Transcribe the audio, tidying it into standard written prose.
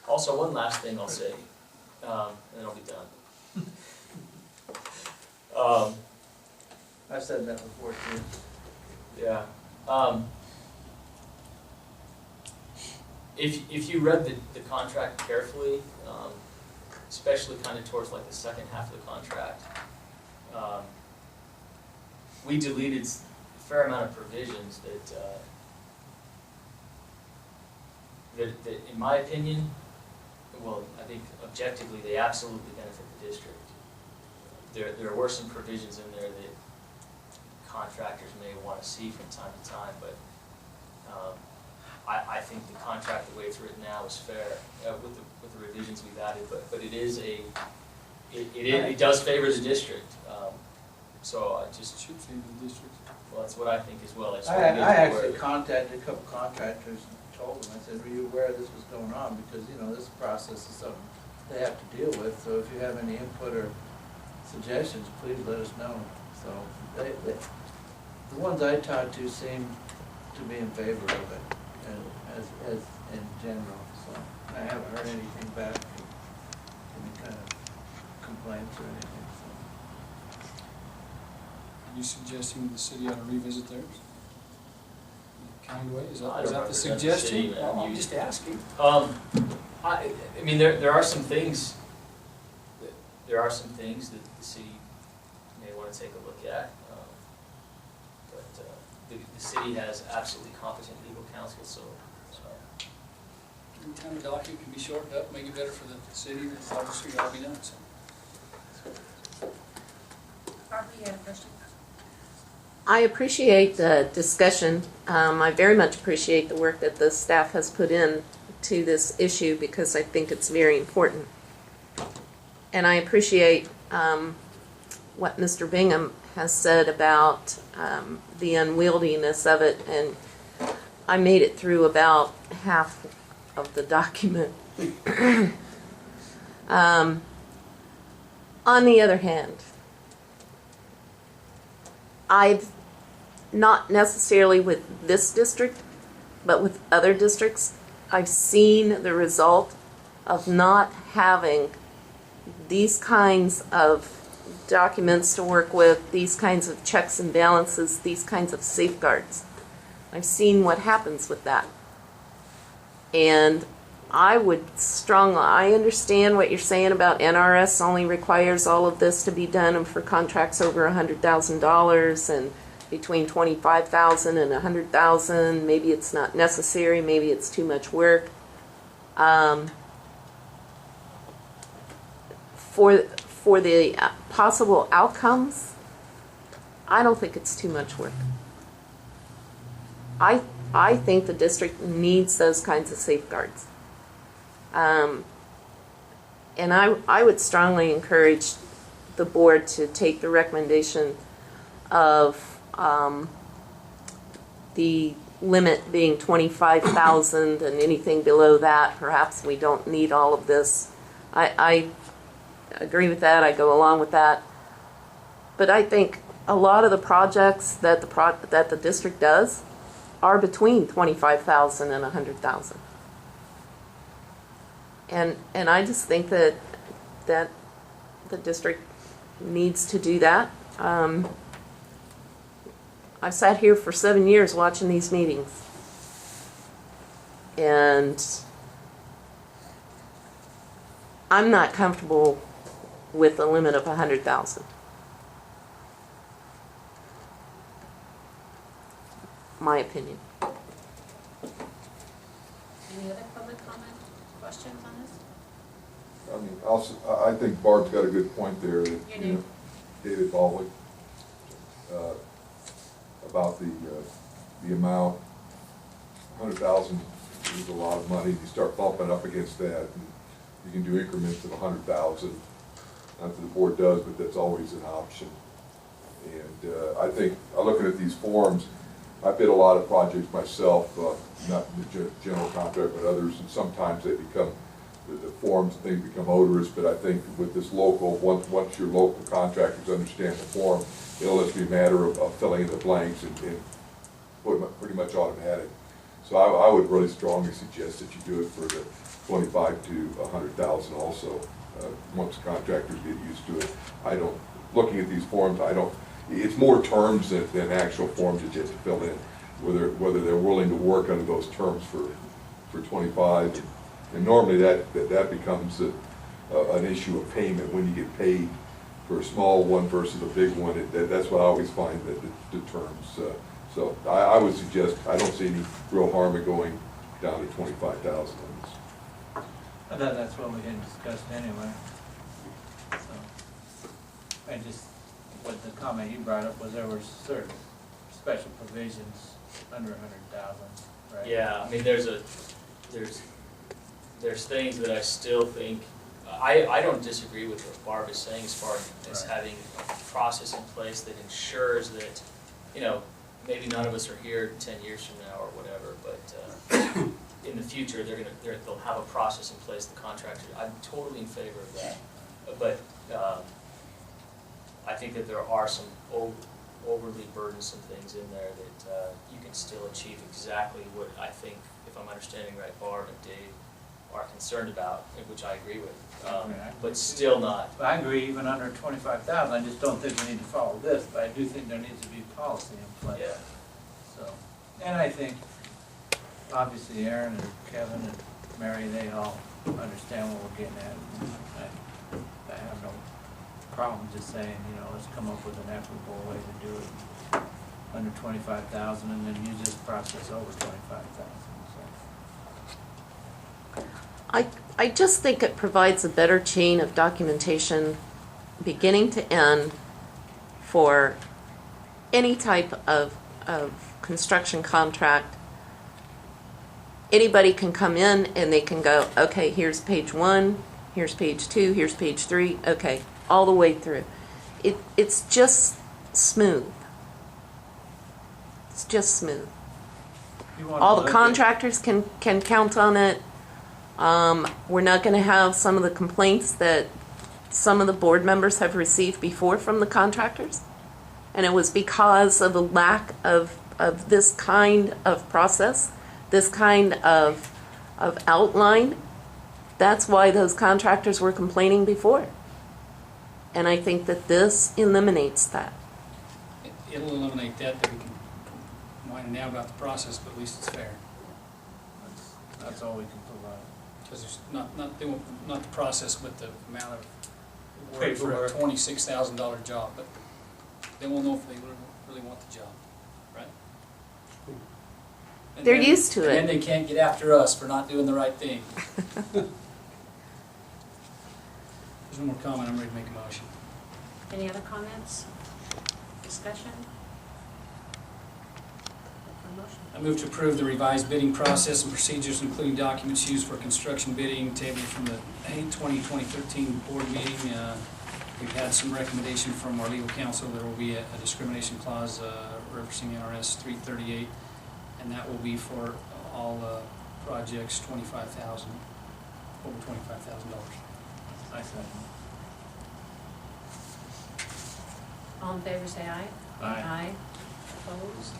Also, one last thing I'll say, and then I'll be done. I've said that before too. Yeah. If you read the contract carefully, especially kind of towards like the second half of the contract, we deleted a fair amount of provisions that in my opinion, well, I think objectively they absolutely benefit the district. There were some provisions in there that contractors may want to see from time to time, but I think the contract, the way it's written now, is fair with the revisions we've added. But it is it does favor the district. So I just should favor the district. Well, that's what I think as well. I actually contacted a couple contractors and told them, I said, were you aware this was going on? Because, you know, this process is something they have to deal with, so if you have any input or suggestions, please let us know. So, the ones I talked to seem to be in favor of it, as in general, so I haven't heard anything back, any kind of complaints or anything, so. Are you suggesting the city ought to revisit theirs? County way, is I that don't the represent the suggestion? city, man. Well, I'm just asking. I mean, there are some things that the city may want to take a look at, but the city has absolutely competent legal counsel, so. Every time a document can be shortened up, make it better for the city, that's obviously got to be done, so. Barbara, you had a question? I appreciate the discussion. I very much appreciate the work that the staff has put in to this issue because I think it's very important. And I appreciate what Mr. Bingham has said about the unwieldiness of it, and I made it through about half of the document. On the other hand, I've not necessarily with this district, but with other districts, I've seen the result of not having these kinds of documents to work with, these kinds of checks and balances, these kinds of safeguards. I've seen what happens with that. And I understand what you're saying about NRS only requires all of this to be done and for contracts over $100,000 and between $25,000 and $100,000, maybe it's not necessary, maybe it's too much work. For the possible outcomes, I don't think it's too much work. I think the district needs those kinds of safeguards. And I would strongly encourage the board to take the recommendation of the limit being $25,000 and anything below that, perhaps we don't need all of this. I agree with that. I go along with that. But I think a lot of the projects that the district does are between $25,000 and $100,000. And I just think that the district needs to do that. I've sat here for 7 years watching these meetings, and I'm not comfortable with a limit of $100,000. My opinion. Any other public comment, questions on this? I mean, I think Barb's got a good point there. That, You do. David Baldwin, about the amount. 100,000 is a lot of money. You start bumping up against that, and you can do increments of 100,000. Not that the board does, but that's always an option. And I think, looking at these forms, I bid a lot of projects myself, not the general contract, but others, and sometimes they become, the forms and things become odorous, but I think with this local, once your local contractors understand the form, it'll just be a matter of filling in the blanks and pretty much automatic. So I would really strongly suggest that you do it for the 25 to 100,000 also, once contractors get used to it. Looking at these forms, it's more terms than actual forms that you have to fill in, whether they're willing to work under those terms for 25. And normally that becomes an issue of payment when you get paid for a small one versus a big one. That's what I always find that the terms. So I would suggest, I don't see any real harm in going down to 25,000 on this. I thought that's what we had discussed anyway. So, I just, what the comment you brought up was there were certain special provisions under 100,000, right? Yeah, I mean, there's things that I still think, I don't disagree with what Barb is saying as far as Right. having a process in place that ensures that, you know, maybe none of us are here 10 years from now or whatever, but in the future, they'll have a process in place, the contractor, I'm totally in favor of that. But I think that there are some overly burdensome things in there that you can still achieve exactly what I think, if I'm understanding right, Barb and Dave are concerned about, which I agree with, but still not. I agree, even under 25,000, I just don't think we need to follow this, but I do think there needs to be policy in place. Yeah. So, and I think, obviously Aaron and Kevin and Mary, they all understand what we're getting at. I have no problem just saying, you know, let's come up with an equitable way to do it under 25,000 and then use this process over 25,000, so. I just think it provides a better chain of documentation, beginning to end, for any type of construction contract. Anybody can come in and they can go, okay, here's page 1, here's page 2, here's page 3, okay, all the way through. It's just smooth. It's just smooth. You wanna All the look at- contractors can count on it. We're not going to have some of the complaints that some of the board members have received before from the contractors. And it was because of a lack of this kind of process, this kind of outline. That's why those contractors were complaining before. And I think that this eliminates that. It'll eliminate that we can whine down about the process, but at least it's fair. That's all we can provide. Because there's not the process, but the amount of work for a Paperwork. $26,000 job, but then we'll know if they really want the job, right? And They're then- used to And it. then they can't get after us for not doing the right thing. There's no more comment, I'm ready to make a motion. Any other comments? Discussion? A motion? I move to approve the revised bidding process and procedures, including documents used for construction bidding, tabled from the 8/20/2013 board meeting. We've had some recommendation from our legal counsel. There will be a discrimination clause referencing NRS 338, and that will be for all projects over $25,000. I said. All in favor, say aye. Aye. Opposed?